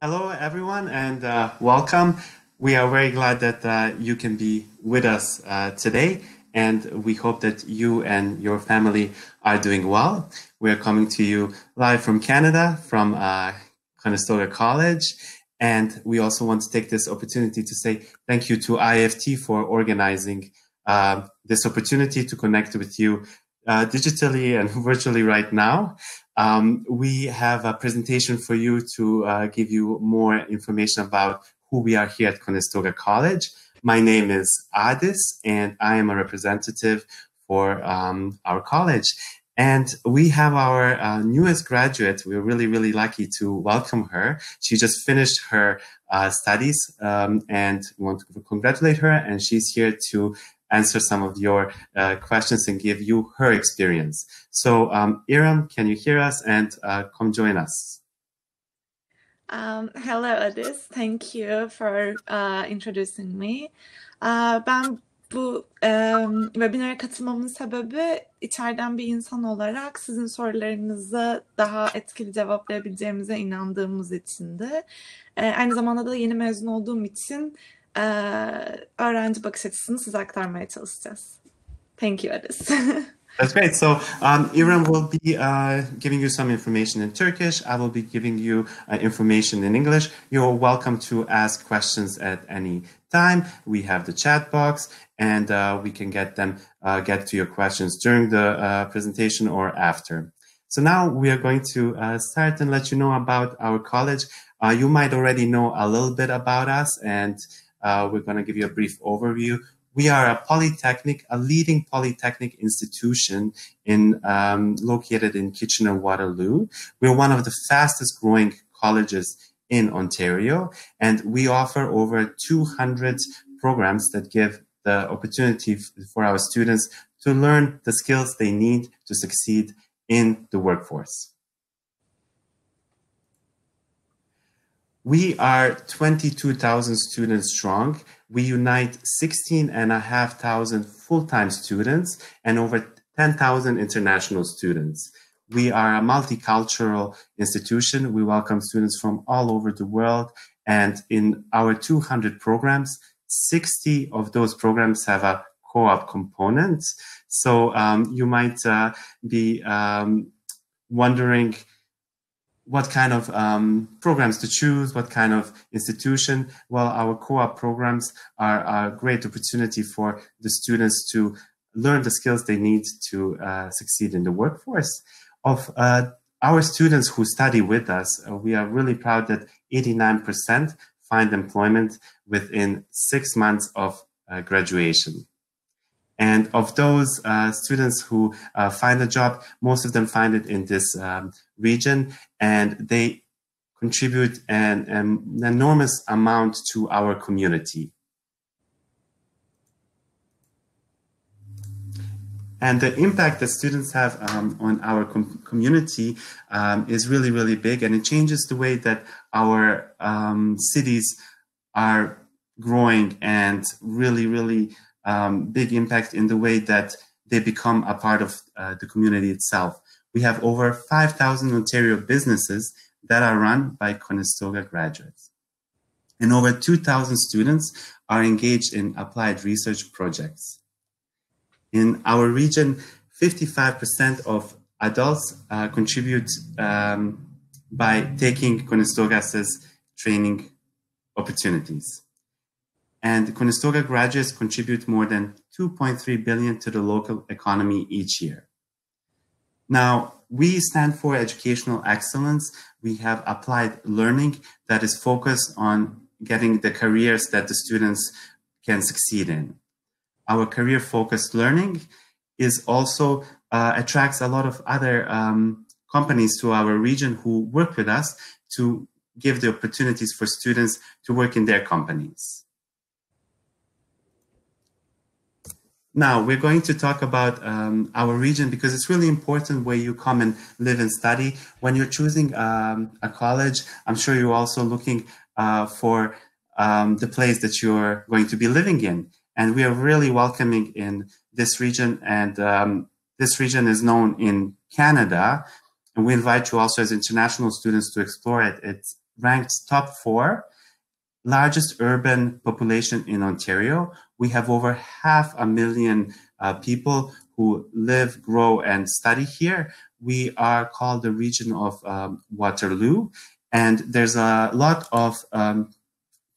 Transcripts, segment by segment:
Hello, everyone, and welcome. We are very glad that you can be with us today, and we hope that you and your family are doing well. We are coming to you live from Canada, from Conestoga College, and we also want to take this opportunity to say thank you to IEFT for organizing this opportunity to connect with you digitally and virtually right now. We have a presentation for you to give you more information about who we are here at Conestoga College. My name is Adis, and I am a representative for our college. And we have our newest graduate. We're really, really lucky to welcome her. She just finished her studies, and we want to congratulate her. And she's here to answer some of your questions and give you her experience. So, Iram, can you hear us and come join us? Hello, Adis. Thank you for introducing me. Ben bu webinara katılmamın sebebi içeriden bir insan olarak sizin sorularınızı daha etkili cevaplayabileceğimize inandığımız içindi. Aynı zamanda da yeni mezun olduğum için öğrenci bakış açısını size aktarmaya çalışacağız. Thank you, Adis. That's great. So Iram will be giving you some information in Turkish. I will be giving you information in English. You're welcome to ask questions at any time. We have the chat box, and we can get to your questions during the presentation or after. So now we are going to start and let you know about our college. You might already know a little bit about us, and we're going to give you a brief overview. We are a polytechnic, a leading polytechnic institution located in Kitchener-Waterloo. We're one of the fastest growing colleges in Ontario, and we offer over 200 programs that give the opportunity for our students to learn the skills they need to succeed in the workforce. We are 22,000 students strong. We unite 16,500 full-time students and over 10,000 international students. We are a multicultural institution. We welcome students from all over the world. And in our 200 programs, 60 of those programs have a co-op component. So you might be wondering what kind of programs to choose, what kind of institution. Well, our co-op programs are a great opportunity for the students to learn the skills they need to succeed in the workforce. Of our students who study with us, we are really proud that 89% find employment within 6 months of graduation. And of those students who find a job, most of them find it in this region, and they contribute an enormous amount to our community. And the impact that students have on our community is really, really big, and it changes the way that our cities are growing, and really, really big impact in the way that they become a part of the community itself. We have over 5,000 Ontario businesses that are run by Conestoga graduates. And over 2,000 students are engaged in applied research projects. In our region, 55% of adults contribute by taking Conestoga's training opportunities. And Conestoga graduates contribute more than $2.3 billion to the local economy each year. Now, we stand for educational excellence. We have applied learning that is focused on getting the careers that the students can succeed in. Our career-focused learning is also attracts a lot of other companies to our region who work with us to give the opportunities for students to work in their companies. Now, we're going to talk about our region because it's really important where you come and live and study. When you're choosing a college, I'm sure you're also looking for the place that you're going to be living in. And we are really welcoming in this region. And this region is known in Canada. And we invite you also as international students to explore it. It's ranked top 4 largest urban population in Ontario. We have over 500,000 people who live, grow, and study here. We are called the region of Waterloo, and there's a lot of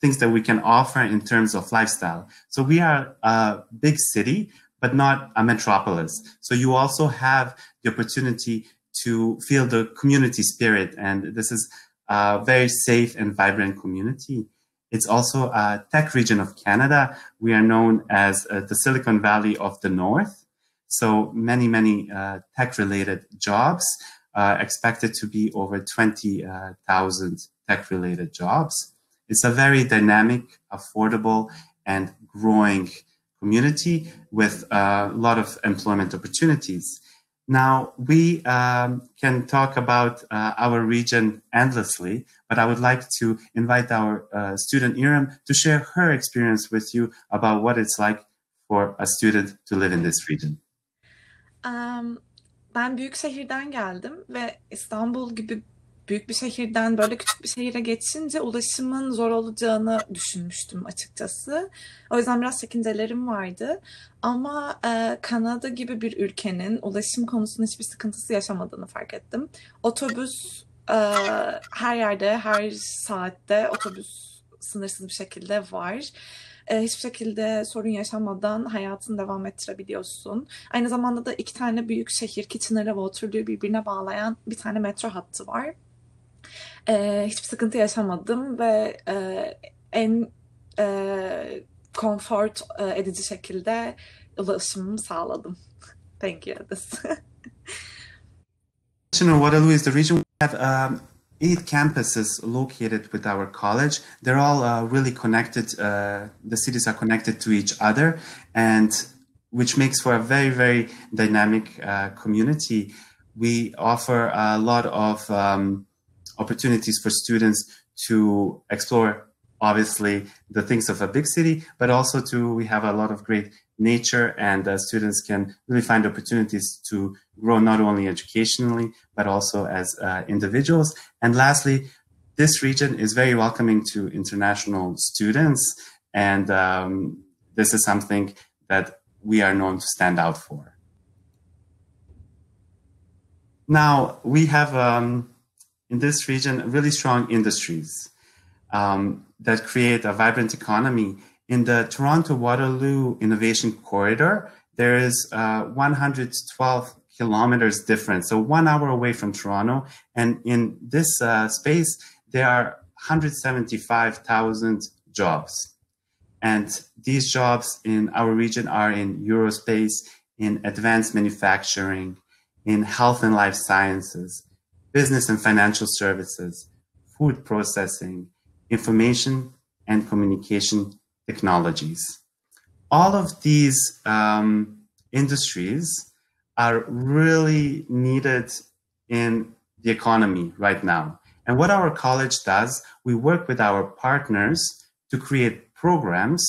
things that we can offer in terms of lifestyle. So we are a big city, but not a metropolis. So you also have the opportunity to feel the community spirit, and this is a very safe and vibrant community. It's also a tech region of Canada. We are known as the Silicon Valley of the North. So many tech-related jobs, expected to be over 20,000 tech-related jobs. It's a very dynamic, affordable, and growing community with a lot of employment opportunities. Now, we can talk about our region endlessly, but I would like to invite our student Eram to share her experience with you about what it's like for a student to live in this region. Ben büyük şehirden geldim ve İstanbul gibi büyük bir şehirden böyle küçük bir şehire geçince ulaşımın zor olacağını düşünmüştüm açıkçası. O yüzden biraz çekincelerim vardı. Ama Kanada gibi bir ülkenin ulaşım konusunda hiçbir sıkıntısı yaşamadığını fark ettim. Otobüs her yerde, her saatte otobüs sınırsız bir şekilde var. Hiçbir şekilde sorun yaşamadan hayatını devam ettirebiliyorsun. Aynı zamanda da 2 tane büyük şehir, Kitchener'la Waterloo'yu birbirine bağlayan bir tane metro hattı var. Hiçbir sıkıntı yaşamadım ve en konfor edici şekilde ulaşımımı sağladım. Thank you. Waterloo is the region. We have 8 campuses located with our college. They're all really connected. The cities are connected to each other, and which makes for a very dynamic community. We offer a lot of opportunities for students to explore, obviously, the things of a big city, but also we have a lot of great nature, and students can really find opportunities to grow not only educationally, but also as individuals. And lastly, this region is very welcoming to international students, and this is something that we are known to stand out for. Now, we have in this region really strong industries that create a vibrant economy. In the Toronto-Waterloo Innovation Corridor, there is 112 kilometers difference, so 1 hour away from Toronto. And in this space, there are 175,000 jobs. And these jobs in our region are in Eurospace, in advanced manufacturing, in health and life sciences, business and financial services, food processing, information and communication technologies. All of these industries are really needed in the economy right now. And what our college does, we work with our partners to create programs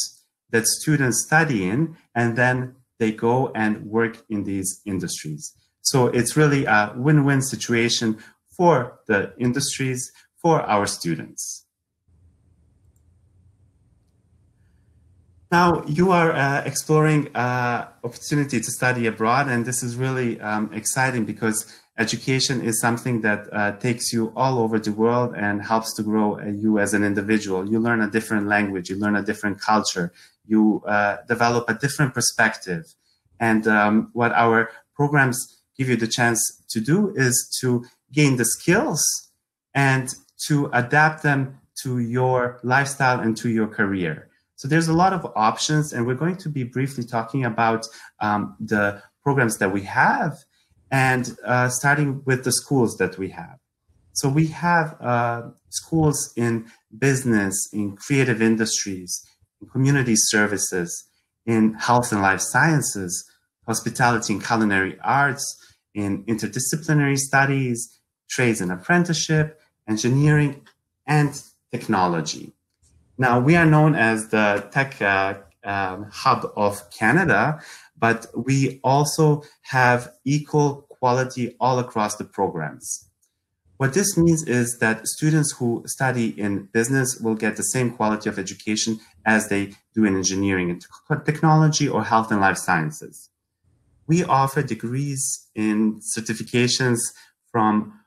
that students study in, and then they go and work in these industries. So it's really a win-win situation for the industries, for our students. Now, you are exploring opportunity to study abroad, and this is really exciting because education is something that takes you all over the world and helps to grow you as an individual. You learn a different language, you learn a different culture, you develop a different perspective. And what our programs give you the chance to do is to gain the skills and to adapt them to your lifestyle and to your career. So there's a lot of options, and we're going to be briefly talking about the programs that we have, and starting with the schools that we have. So we have schools in business, in creative industries, in community services, in health and life sciences, hospitality and culinary arts, in interdisciplinary studies, trades and apprenticeship, engineering, and technology. Now, we are known as the tech hub of Canada, but we also have equal quality all across the programs. What this means is that students who study in business will get the same quality of education as they do in engineering and technology or health and life sciences. We offer degrees in certifications from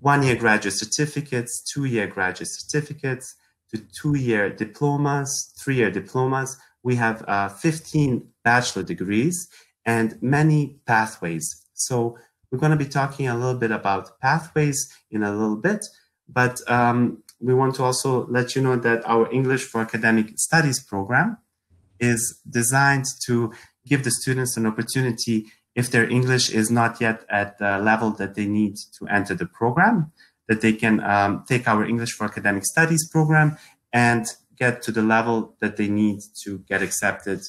1-year graduate certificates, 2-year graduate certificates, to 2-year diplomas, 3-year diplomas. We have 15 bachelor degrees and many pathways. So we're going to be talking a little bit about pathways in a little bit, but we want to also let you know that our English for Academic Studies program is designed to give the students an opportunity, if their English is not yet at the level that they need to enter the program, that they can take our English for Academic Studies program and get to the level that they need to get accepted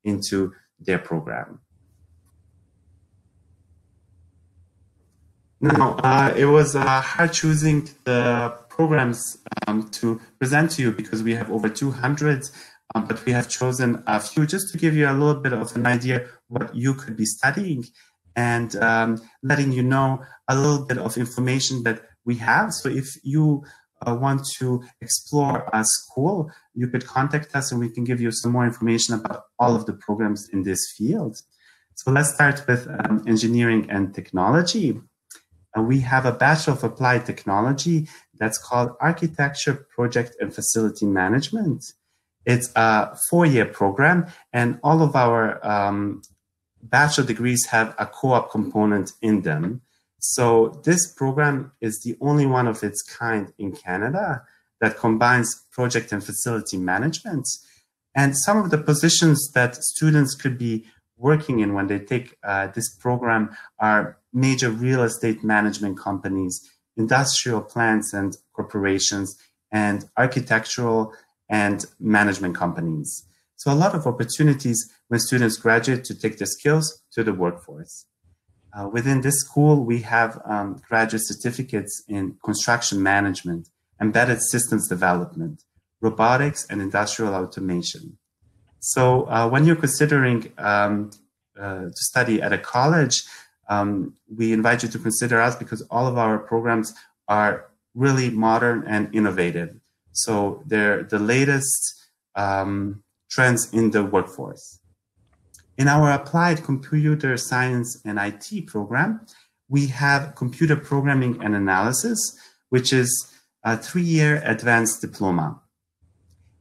into their program. Now, it was hard choosing the programs to present to you because we have over 200, but we have chosen a few just to give you a little bit of an idea what you could be studying and letting you know a little bit of information that we have. So if you want to explore a school, you could contact us and we can give you some more information about all of the programs in this field. So let's start with engineering and technology. We have a Bachelor of Applied Technology that's called Architecture, Project and Facility Management. It's a 4-year program, and all of our bachelor degrees have a co-op component in them. So this program is the only one of its kind in Canada that combines project and facility management. And some of the positions that students could be working in when they take this program are major real estate management companies, industrial plants and corporations, and architectural and management companies. So a lot of opportunities when students graduate to take their skills to the workforce. Within this school, we have graduate certificates in construction management, embedded systems development, robotics, and industrial automation. So when you're considering to study at a college, we invite you to consider us because all of our programs are really modern and innovative. So they're the latest trends in the workforce. In our applied computer science and IT program, we have computer programming and analysis, which is a 3-year advanced diploma.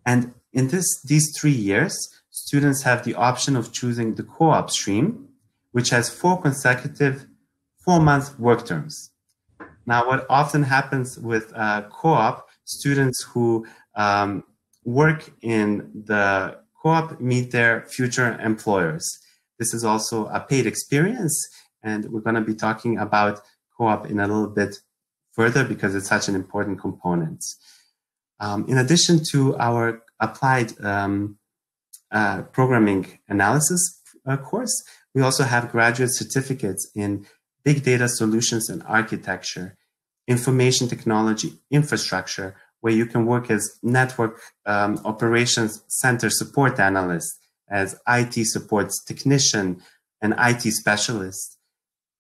And in these 3 years, students have the option of choosing the co-op stream, which has 4 consecutive 4-month work terms. Now, what often happens with co-op, students who work in the co-op meet their future employers. This is also a paid experience, and we're going to be talking about co-op in a little bit further because it's such an important component. In addition to our applied programming analysis course, we also have graduate certificates in big data solutions and architecture, information technology, infrastructure, where you can work as network operations center support analyst, as IT support technician, and IT specialist.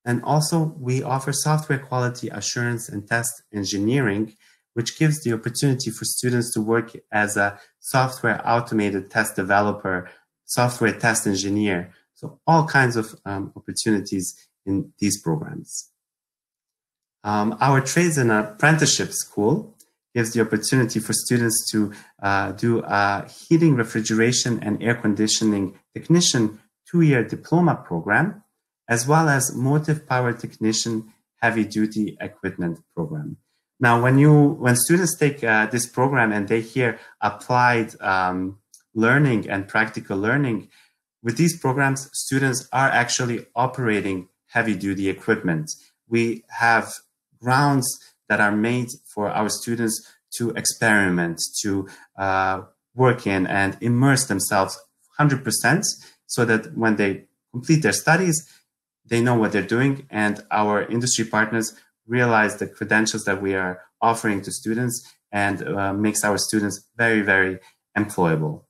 And also we offer software quality assurance and test engineering, which gives the opportunity for students to work as a software automated test developer, software test engineer. So all kinds of opportunities in these programs. Our trades and apprenticeship school gives the opportunity for students to do a heating, refrigeration, and air conditioning technician 2-year diploma program, as well as motive power technician heavy duty equipment program. Now, when students take this program and they hear applied learning and practical learning, with these programs, students are actually operating heavy duty equipment. We have grounds that are made for our students to experiment, to work in and immerse themselves 100% so that when they complete their studies, they know what they're doing, and our industry partners realize the credentials that we are offering to students and makes our students very, very employable.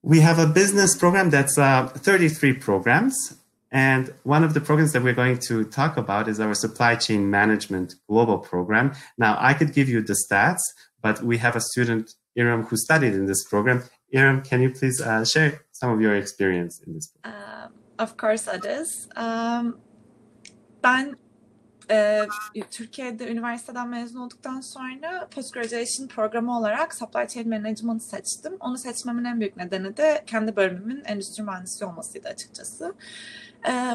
We have a business program that's 33 programs. And one of the programs that we're going to talk about is our supply chain management global program. Now, I could give you the stats, but we have a student, Iram, who studied in this program. Iram, can you please share some of your experience in this program? Of course it is. Ben Türkiye'de üniversiteden mezun olduktan sonra postgraduation programı olarak supply chain management seçtim. Onu seçmemin en büyük nedeni de kendi bölümümün endüstri mühendisliği olmasıydı açıkçası.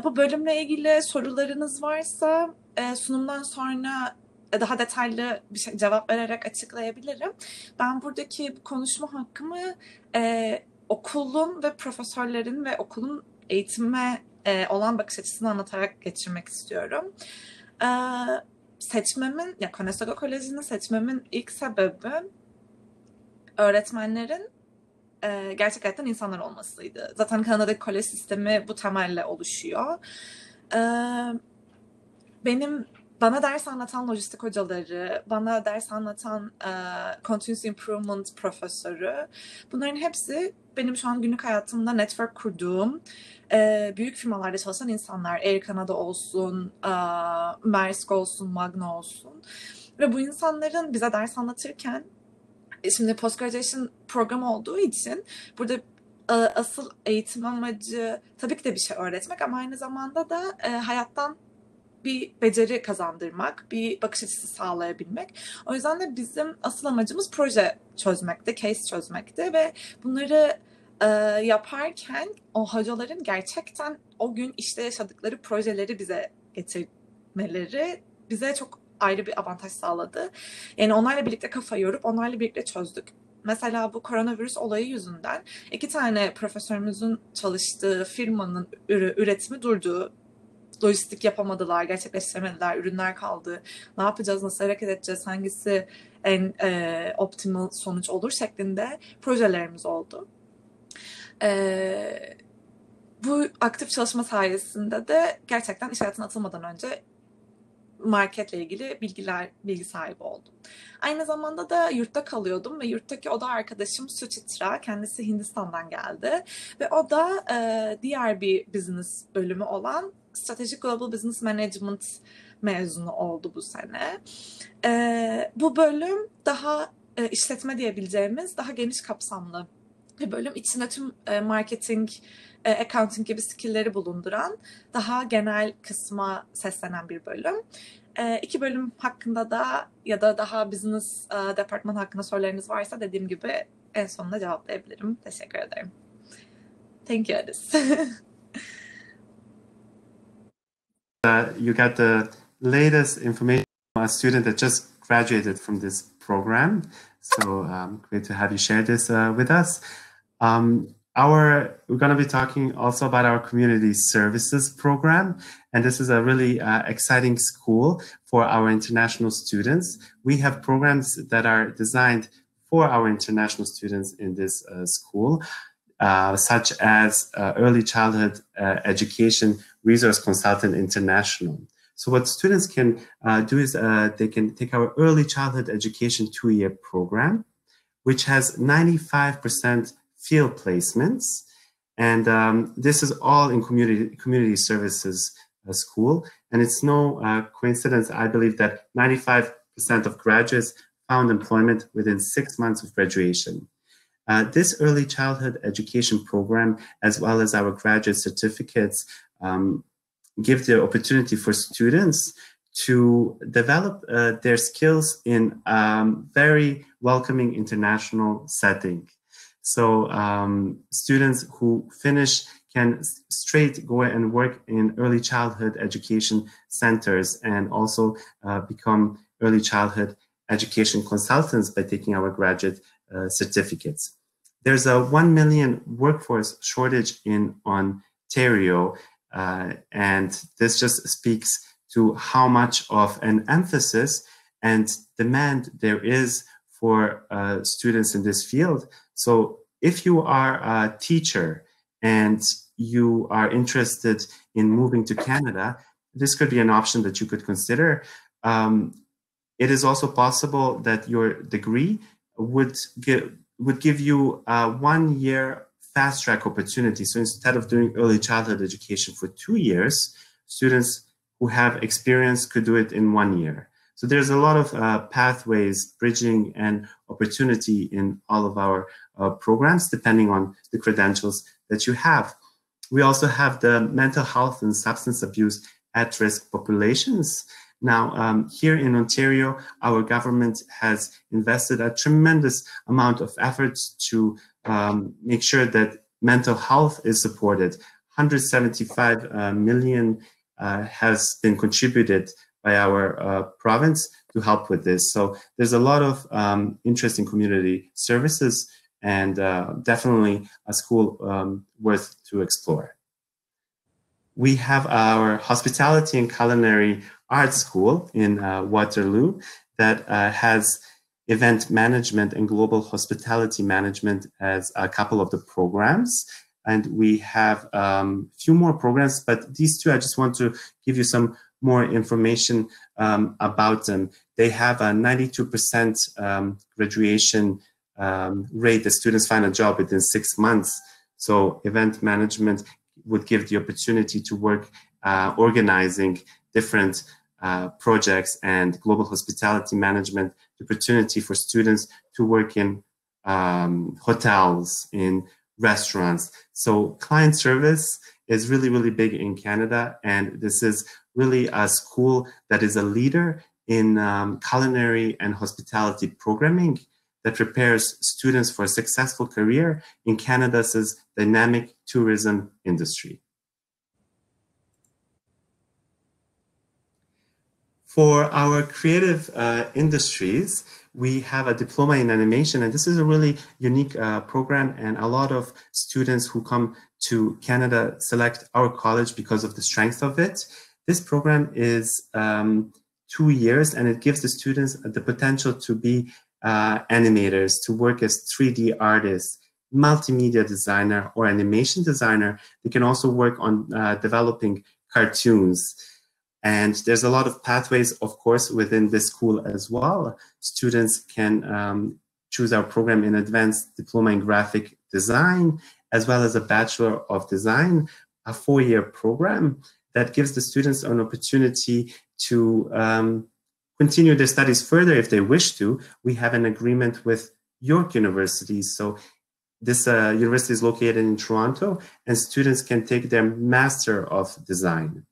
Bu bölümle ilgili sorularınız varsa sunumdan sonra daha detaylı bir cevap vererek açıklayabilirim. Ben buradaki konuşma hakkımı okulun ve profesörlerin ve okulun eğitime olan bakış açısını anlatarak geçirmek istiyorum. Seçmemin, ya Conestoga Koleji'ni seçmemin ilk sebebi öğretmenlerin gerçek hayattan insanlar olmasıydı. Zaten Kanada'daki kolej sistemi bu temelle oluşuyor. Bana ders anlatan lojistik hocaları, bana ders anlatan continuous improvement profesörü, bunların hepsi benim şu an günlük hayatımda network kurduğum büyük firmalarda çalışan insanlar. Air Canada olsun, Maersk olsun, Magna olsun. Ve bu insanların bize ders anlatırken, şimdi postgraduation programı olduğu için burada asıl eğitim amacı tabii ki de bir şey öğretmek ama aynı zamanda da hayattan bir beceri kazandırmak, bir bakış açısı sağlayabilmek. O yüzden de bizim asıl amacımız proje çözmekti, case çözmekti ve bunları yaparken o hocaların gerçekten o gün işte yaşadıkları projeleri bize getirmeleri bize çok ayrı bir avantaj sağladı. Yani onlarla birlikte kafa yorup onlarla birlikte çözdük. Mesela bu koronavirüs olayı yüzünden 2 tane profesörümüzün çalıştığı firmanın üretimi durdu. Lojistik yapamadılar, gerçekleştiremediler, ürünler kaldı. Ne yapacağız, nasıl hareket edeceğiz, hangisi en optimal sonuç olur şeklinde projelerimiz oldu. Bu aktif çalışma sayesinde de gerçekten iş hayatına atılmadan önce marketle ilgili bilgi sahibi oldum. Aynı zamanda da yurtta kalıyordum ve yurttaki oda arkadaşım Suchitra, kendisi Hindistan'dan geldi ve o da diğer bir business bölümü olan Strategic Global Business Management mezunu oldu bu sene. Bu bölüm daha işletme diyebileceğimiz daha geniş kapsamlı bir bölüm. İçinde tüm marketing, accounting gibi skill'leri bulunduran daha genel kısma seslenen bir bölüm. 2 bölüm hakkında da ya da daha business departman hakkında sorularınız varsa dediğim gibi en sonunda cevaplayabilirim. Teşekkür ederim. Thank you, Adis. You got the latest information from a student that just graduated from this program. So great to have you share this with us. We're going to be talking also about our community services program. And this is a really exciting school for our international students. We have programs that are designed for our international students in this school, such as Early Childhood Education Resource Consultant International. So what students can do is they can take our Early Childhood Education 2-year program, which has 95% field placements. And this is all in community services school. And it's no coincidence, I believe, that 95% of graduates found employment within 6 months of graduation. This early childhood education program, as well as our graduate certificates, give the opportunity for students to develop their skills in very welcoming international setting. So students who finish can straight go and work in early childhood education centers and also become early childhood education consultants by taking our graduate certificates. There's a 1 million workforce shortage in Ontario, and this just speaks to how much of an emphasis and demand there is for students in this field. So if you are a teacher and you are interested in moving to Canada, this could be an option that you could consider. It is also possible that your degree would give you a 1-year fast track opportunity. So instead of doing early childhood education for 2 years, students who have experience could do it in 1 year. So there's a lot of pathways, bridging, and opportunity in all of our programs, depending on the credentials that you have. We also have the mental health and substance abuse at-risk populations. Now, here in Ontario, our government has invested a tremendous amount of efforts to make sure that mental health is supported. 175 million has been contributed by our province to help with this. So there's a lot of interest in community services, and definitely a school worth to explore. We have our Hospitality and Culinary Arts School in Waterloo that has event management and global hospitality management as a couple of the programs. And we have a few more programs, but these two, I just want to give you some more information about them. They have a 92% graduation rate. The students find a job within 6 months. So event management would give the opportunity to work organizing different projects, and global hospitality management, the opportunity for students to work in hotels, in restaurants. So client service is really, really big in Canada, and this is really a school that is a leader in culinary and hospitality programming that prepares students for a successful career in Canada's dynamic tourism industry. For our creative industries, we have a diploma in animation, and this is a really unique program, and a lot of students who come to Canada select our college because of the strength of it. This program is 2 years, and it gives the students the potential to be animators, to work as 3D artists, multimedia designer, or animation designer. They can also work on developing cartoons. And there's a lot of pathways, of course, within this school as well. Students can choose our program in Advanced Diploma in Graphic Design, as well as a Bachelor of Design, a 4-year program that gives the students an opportunity to continue their studies further if they wish to. We have an agreement with York University. So this university is located in Toronto, and students can take their Master of Design.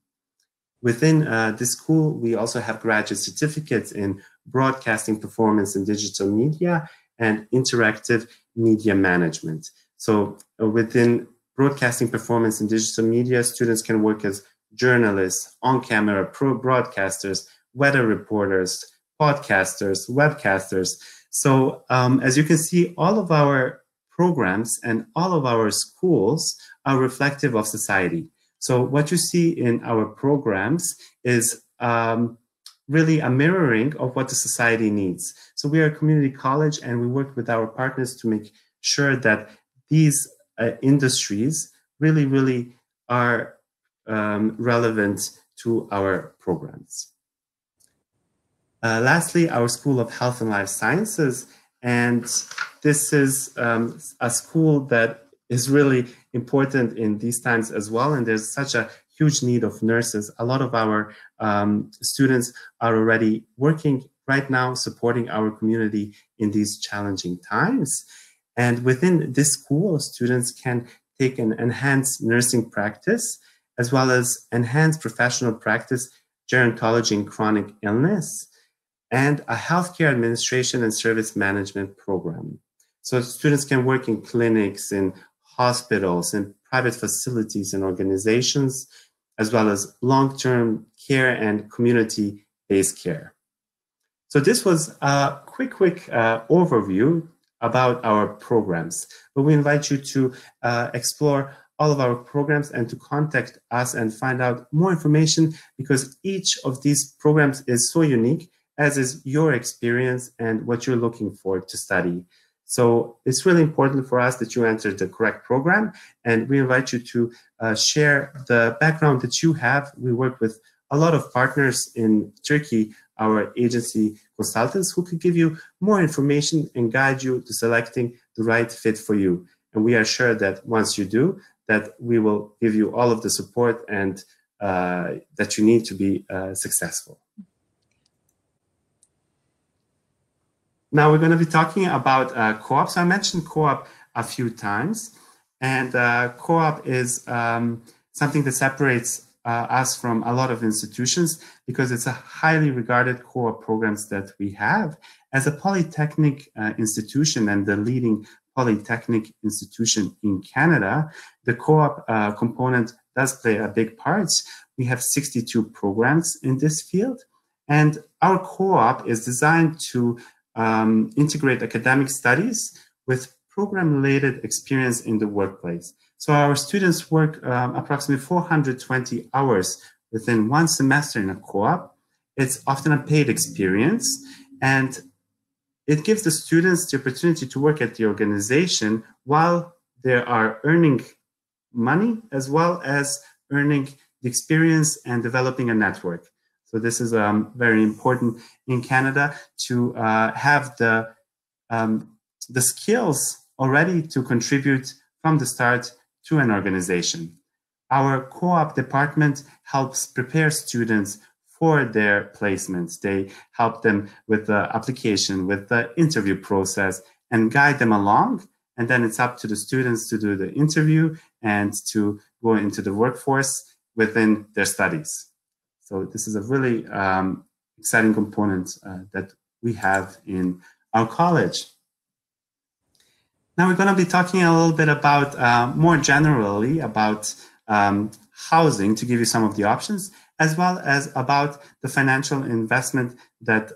Within this school, we also have graduate certificates in broadcasting, performance, and digital media, and interactive media management. So within broadcasting, performance, and digital media, students can work as journalists, on-camera broadcasters, weather reporters, podcasters, webcasters. So as you can see, all of our programs and all of our schools are reflective of society. So what you see in our programs is really a mirroring of what the society needs. So we are a community college, and we work with our partners to make sure that these industries really, really are relevant to our programs. Lastly, our School of Health and Life Sciences, and this is a school that is really important in these times as well, and there's such a huge need of nurses. A lot of our students are already working right now, supporting our community in these challenging times. And within this school, students can take an enhanced nursing practice, as well as enhanced professional practice, gerontology and chronic illness, and a healthcare administration and service management program. So students can work in clinics, in hospitals, in private facilities and organizations, as well as long-term care and community-based care. So this was a quick overview about our programs, but we invite you to explore all of our programs and to contact us and find out more information, because each of these programs is so unique, as is your experience and what you're looking for to study. So it's really important for us that you enter the correct program, and we invite you to share the background that you have. We work with a lot of partners in Turkey, our agency consultants, who could give you more information and guide you to selecting the right fit for you. And we are sure that once you do, that we will give you all of the support and that you need to be successful. Now we're going to be talking about co-op. So I mentioned co-op a few times, and co-op is something that separates us from a lot of institutions because it's a highly regarded co-op programs that we have. As a polytechnic institution and the leading polytechnic institution in Canada, the co-op component does play a big part. We have 62 programs in this field, and our co-op is designed to integrate academic studies with program-related experience in the workplace. So our students work approximately 420 hours within one semester in a co-op. It's often a paid experience, and it gives the students the opportunity to work at the organization while they are earning money as well as earning the experience and developing a network. So this is very important in Canada to have the skills already to contribute from the start to an organization. Our co-op department helps prepare students for their placements. They help them with the application, with the interview process, and guide them along. And then it's up to the students to do the interview and to go into the workforce within their studies. So this is a really exciting component that we have in our college. Now we're going to be talking a little bit about, more generally, about housing to give you some of the options, as well as about the financial investment that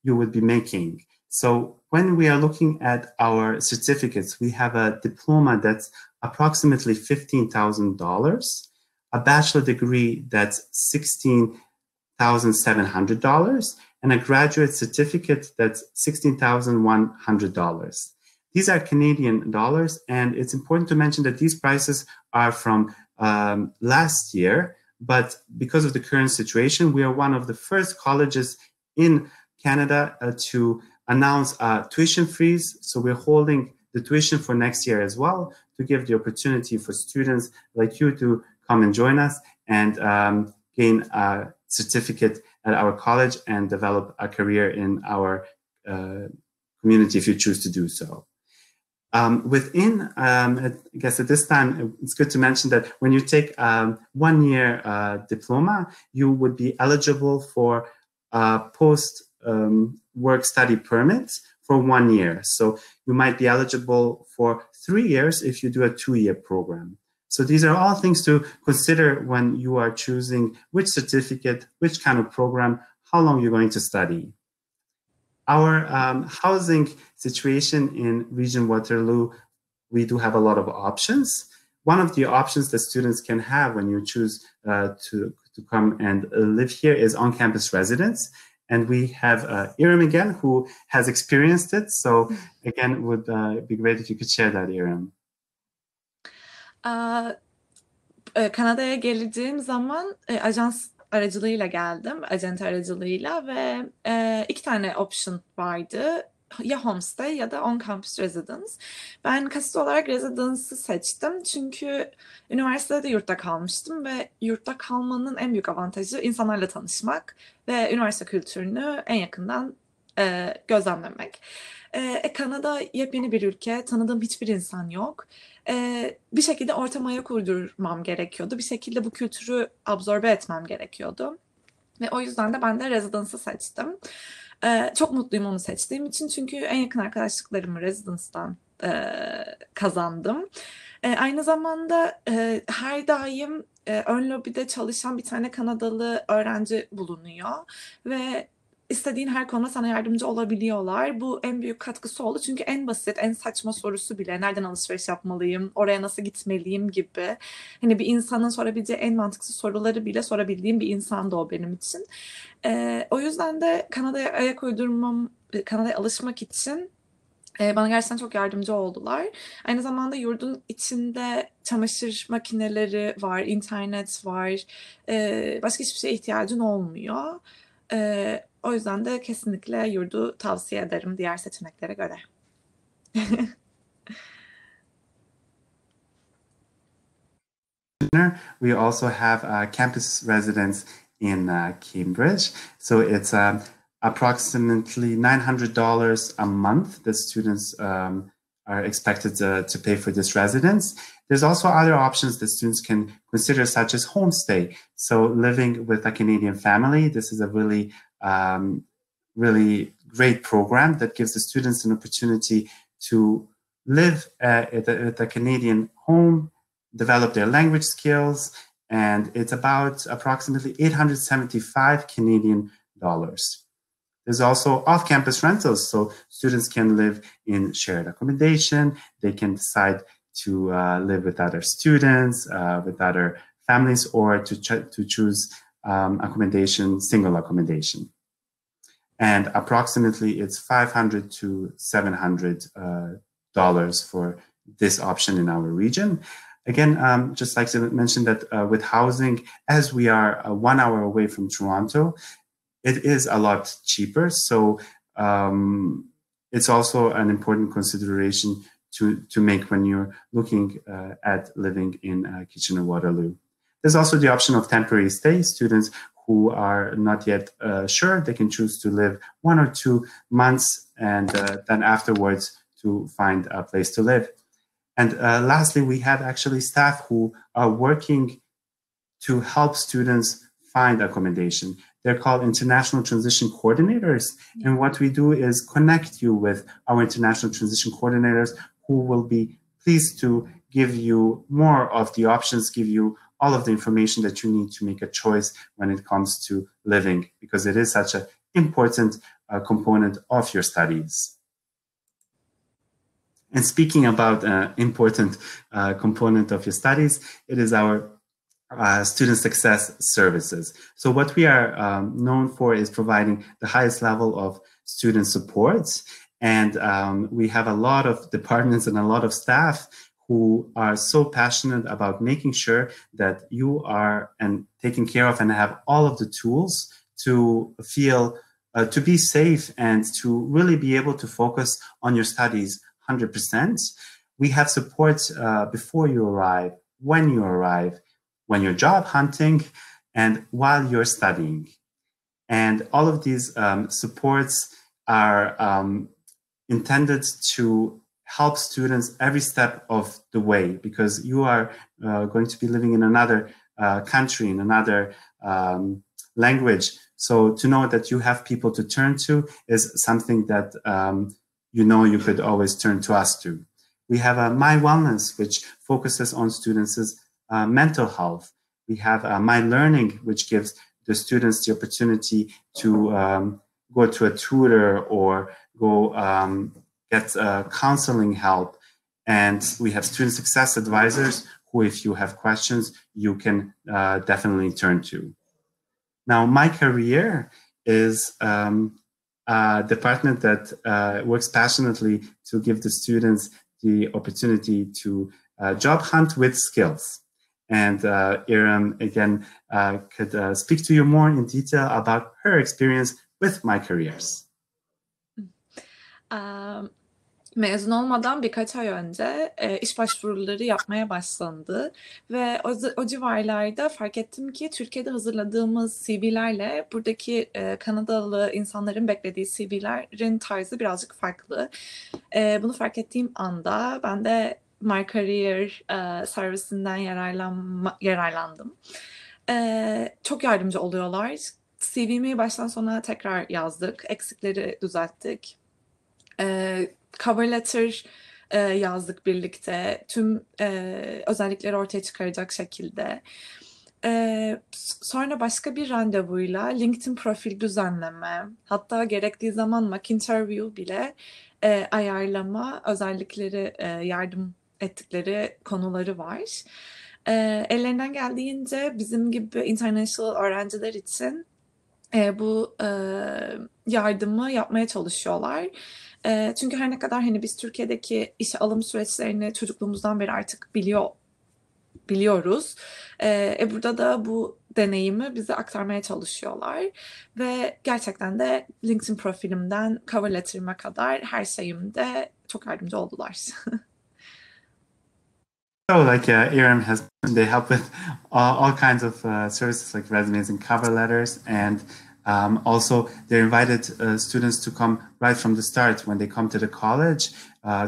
you would be making. So when we are looking at our certificates, we have a diploma that's approximately $15,000, a bachelor degree that's $16,700, and a graduate certificate that's $16,100. These are Canadian dollars, and it's important to mention that these prices are from last year, but because of the current situation, we are one of the first colleges in Canada to announce a tuition freeze. So we're holding the tuition for next year as well to give the opportunity for students like you to come and join us and gain a certificate at our college and develop a career in our community if you choose to do so. I guess at this time, it's good to mention that when you take a 1-year diploma, you would be eligible for a post-work study permit for 1 year. So you might be eligible for 3 years if you do a 2-year program. So these are all things to consider when you are choosing which certificate, which kind of program, how long you're going to study. Our housing situation in Region Waterloo, we do have a lot of options. One of the options that students can have when you choose to come and live here is on-campus residence. And we have Iram again, who has experienced it. So again, it would be great if you could share that, Iram. Kanada'ya geleceğim zaman ajans aracılığıyla geldim, acente aracılığıyla ve 2 tane option vardı. Ya homestay ya da on-campus residence. Ben kasit olarak residence'ı seçtim çünkü üniversitede yurtta kalmıştım ve yurtta kalmanın en büyük avantajı insanlarla tanışmak ve üniversite kültürünü en yakından gözlemlemek. Kanada yepyeni bir ülke, tanıdığım hiçbir insan yok. Bir şekilde ortama ayak uydurmam gerekiyordu. Bir şekilde bu kültürü absorbe etmem gerekiyordu. Ve o yüzden de ben de residence'ı seçtim. Çok mutluyum onu seçtiğim için çünkü en yakın arkadaşlıklarımı residence'dan kazandım. Aynı zamanda her daim ön lobide çalışan bir tane Kanadalı öğrenci bulunuyor ve istediğin her konuda sana yardımcı olabiliyorlar. Bu en büyük katkısı oldu. Çünkü en basit, en saçma sorusu bile nereden alışveriş yapmalıyım, oraya nasıl gitmeliyim gibi. Hani bir insanın sorabileceği en mantıksız soruları bile sorabildiğim bir insandı o benim için. O yüzden de Kanada'ya ayak uydurmam, Kanada'ya alışmak için bana gerçekten çok yardımcı oldular. Aynı zamanda yurdun içinde çamaşır makineleri var, internet var. Başka hiçbir şeye ihtiyacın olmuyor. O yüzden de kesinlikle yurdu tavsiye ederim diğer seçeneklere göre. Kitchener. We also have campus residence in Cambridge. So it's approximately $900 a month that students are expected to pay for this residence. There's also other options that students can consider, such as homestay. So living with a Canadian family, this is a really, really great program that gives the students an opportunity to live at a Canadian home, develop their language skills, and it's about approximately 875 Canadian dollars. There's also off-campus rentals, so students can live in shared accommodation. They can decide to live with other students, with other families, or to choose accommodation, single accommodation. And approximately it's $500 to $700 for this option in our region. Again, just like to mention that with housing, as we are 1 hour away from Toronto, it is a lot cheaper. So it's also an important consideration to make when you're looking at living in Kitchener-Waterloo. There's also the option of temporary stay. Students who are not yet sure, they can choose to live 1 or 2 months and then afterwards to find a place to live. And lastly, we have actually staff who are working to help students find accommodation. They're called International Transition Coordinators. And what we do is connect you with our International Transition Coordinators who will be pleased to give you more of the options, give you all of the information that you need to make a choice when it comes to living, because it is such an important component of your studies. And speaking about important component of your studies, it is our student success services. So what we are known for is providing the highest level of student support. And we have a lot of departments and a lot of staff who are so passionate about making sure that you are taken care of and have all of the tools to feel, to be safe and to really be able to focus on your studies 100%. We have support before you arrive, when you arrive, when you're job hunting, and while you're studying. And all of these supports are intended to help students every step of the way, because you are going to be living in another country, in another language. So to know that you have people to turn to is something that you know you could always turn to us to. We have My Wellness, which focuses on students' mental health. We have My Learning, which gives the students the opportunity to go to a tutor or go get counseling help. And we have student success advisors who, if you have questions, you can definitely turn to. Now, My Career is a department that works passionately to give the students the opportunity to job hunt with skills. And Iram, again, could speak to you more in detail about her experience with My Careers. Mezun olmadan birkaç ay önce iş başvuruları yapmaya başlandı ve o civarlarda fark ettim ki Türkiye'de hazırladığımız CV'lerle buradaki Kanadalı insanların beklediği CV'lerin tarzı birazcık farklı. Bunu fark ettiğim anda ben de My Career servisinden yararlandım. Çok yardımcı oluyorlar. CV'mi baştan sona tekrar yazdık, eksikleri düzelttik. Cover letter yazdık birlikte. Tüm özellikleri ortaya çıkaracak şekilde. Sonra başka bir randevuyla LinkedIn profil düzenleme, hatta gerektiği zaman mock interview bile ayarlama özellikleri yardım ettikleri konuları var. Ellerinden geldiğince bizim gibi international öğrenciler için bu yardımı yapmaya çalışıyorlar. Çünkü her ne kadar hani biz Türkiye'deki işe alım süreçlerini çocukluğumuzdan beri artık biliyoruz. Burada da bu deneyimi bize aktarmaya çalışıyorlar. Ve gerçekten de LinkedIn profilimden cover letter'ıma kadar her şeyimde çok yardımcı oldular. So like IREM they help with all kinds of services like resumes and cover letters, and also they invited students to come right from the start when they come to the college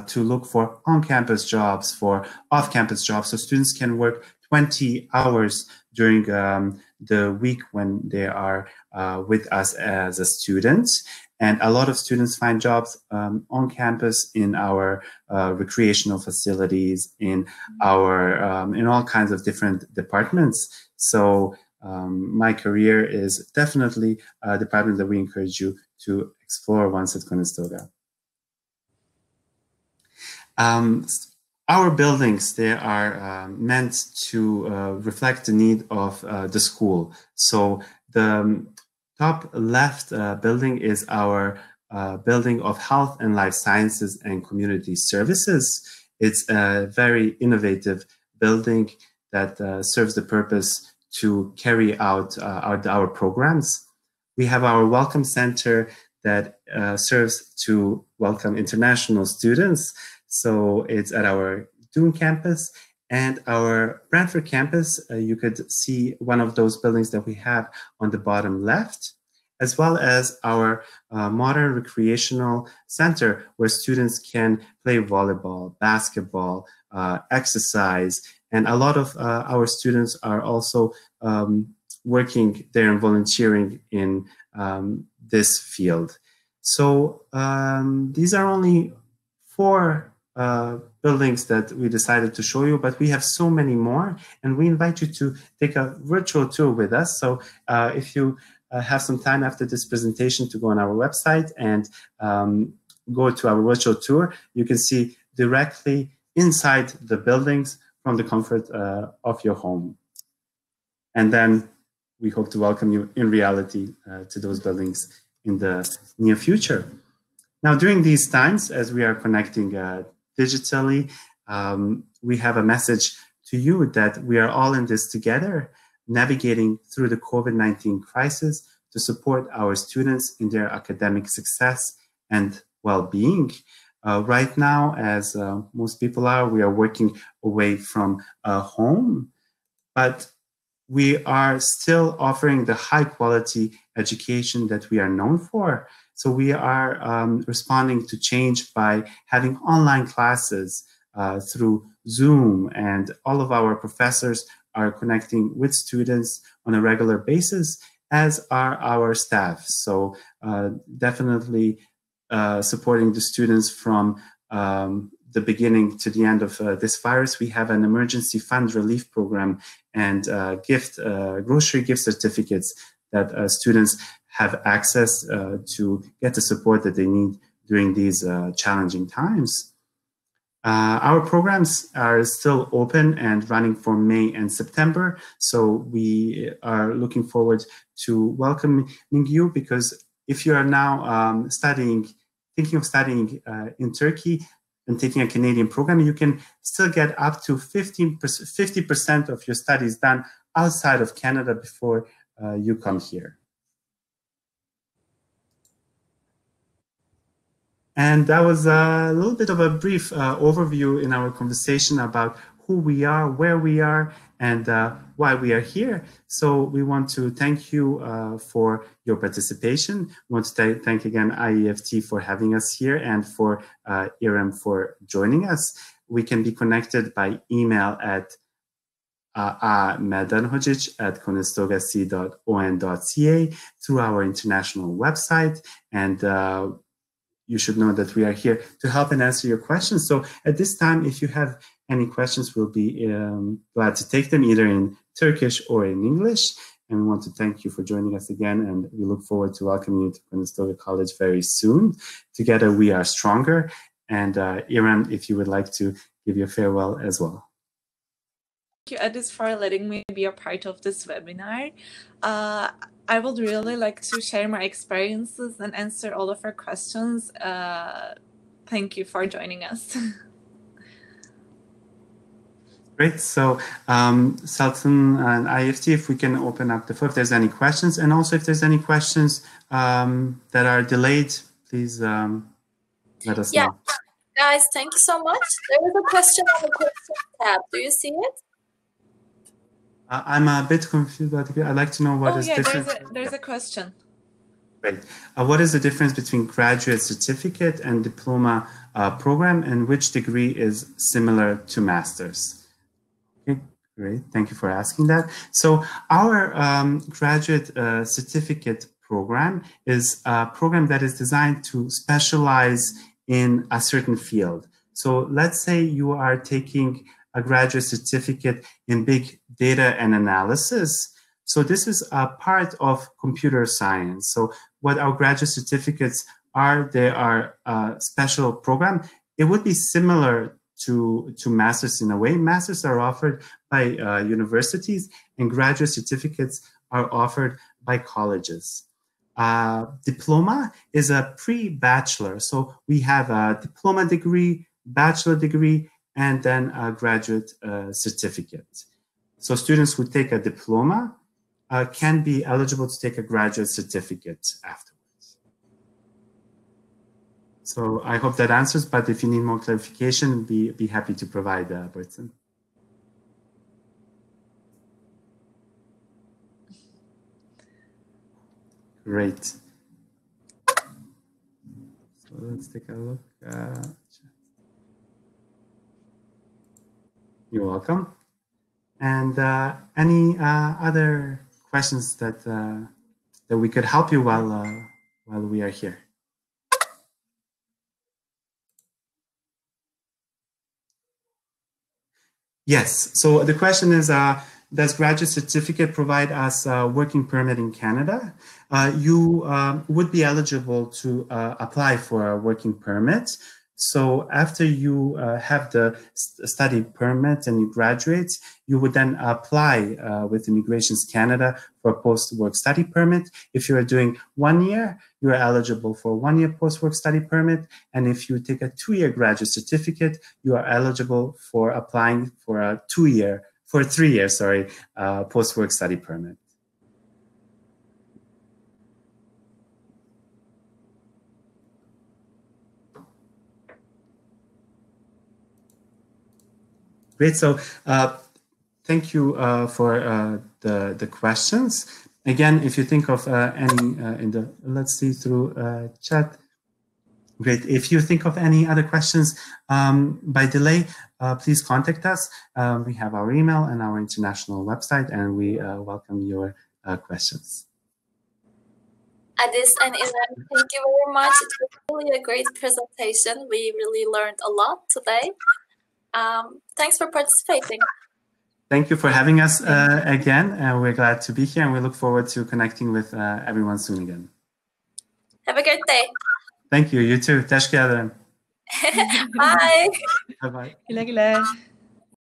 to look for on-campus jobs, for off-campus jobs, so students can work 20 hours during the week when they are with us as a student. And a lot of students find jobs on campus in our recreational facilities, in our in all kinds of different departments. So my career is definitely a department that we encourage you to explore once at Conestoga. Our buildings, they are meant to reflect the need of the school. So the top left building is our building of Health and Life Sciences and Community Services. It's a very innovative building that serves the purpose to carry out our programs. We have our Welcome Center that serves to welcome international students. So it's at our Dune campus. And our Brantford campus, you could see one of those buildings that we have on the bottom left, as well as our modern recreational center where students can play volleyball, basketball, exercise. And a lot of our students are also working there and volunteering in this field. So these are only 4 buildings that we decided to show you, but we have so many more, and we invite you to take a virtual tour with us. So if you have some time after this presentation to go on our website and go to our virtual tour, you can see directly inside the buildings from the comfort of your home. And then we hope to welcome you in reality to those buildings in the near future. Now, during these times, as we are connecting digitally, we have a message to you that we are all in this together, navigating through the COVID-19 crisis to support our students in their academic success and well-being. Right now, as most people are, we are working away from home, but we are still offering the high-quality education that we are known for. So we are responding to change by having online classes through Zoom, and all of our professors are connecting with students on a regular basis, as are our staff. So definitely supporting the students from the beginning to the end of this virus. We have an emergency fund relief program and grocery gift certificates that students have access to get the support that they need during these challenging times. Our programs are still open and running for May and September, so we are looking forward to welcoming you, because if you are now thinking of studying in Turkey and taking a Canadian program, you can still get up to 50% of your studies done outside of Canada before you come here. And that was a little bit of a brief overview in our conversation about who we are, where we are, and why we are here. So we want to thank you for your participation. We want to thank again IEFT for having us here, and for IREM for joining us. We can be connected by email at a.medanhojic@conestogac.on.ca, through our international website, and you should know that we are here to help and answer your questions. So at this time, if you have any questions, we'll be glad to take them either in Turkish or in English. And we want to thank you for joining us again, and we look forward to welcoming you to Conestoga College very soon. Together we are stronger. And IREM, if you would like to give your farewell as well. Thank you, Edis, for letting me be a part of this webinar. I would really like to share my experiences and answer all of your questions. Thank you for joining us. Great. So Sultan and IEFT, if we can open up the floor if there's any questions, and also if there's any questions that are delayed, please let us know. Guys, thank you so much. There is a question on the question tab. Do you see it? I'm a bit confused, but I'd like to know what is different. There's a question. Great. What is the difference between graduate certificate and diploma program, and which degree is similar to master's? Okay, great. Thank you for asking that. So our graduate certificate program is a program that is designed to specialize in a certain field. So let's say you are taking a graduate certificate in big data and analysis. So this is a part of computer science. So what our graduate certificates are, they are a special program. It would be similar to masters in a way. Masters are offered by universities, and graduate certificates are offered by colleges. Diploma is a pre-bachelor. So we have a diploma degree, bachelor degree, and then a graduate certificate. So students who take a diploma can be eligible to take a graduate certificate afterwards. So I hope that answers, but if you need more clarification, be happy to provide, Bertson. Great. So let's take a look. You're welcome. And any other questions that that we could help you while we are here? Yes. So the question is, does graduate certificate provide us a working permit in Canada? You would be eligible to apply for a working permit. So after you have the study permit and you graduate, you would then apply with Immigrations Canada for a post-work study permit. If you are doing 1 year, you are eligible for a 1 year post-work study permit. And if you take a 2-year graduate certificate, you are eligible for applying for a 3 year, post-work study permit. Great. So thank you for the questions. Again, if you think of any let's see through chat. Great. If you think of any other questions by delay, please contact us. We have our email and our international website, and we welcome your questions. Adis and Ilan, thank you very much. It was really a great presentation. We really learned a lot today. Thanks for participating. Thank you for having us again. We're glad to be here, and we look forward to connecting with everyone soon again. Have a great day. Thank you. You too. Teşekkür ederim. Bye. Bye bye. Güle güle.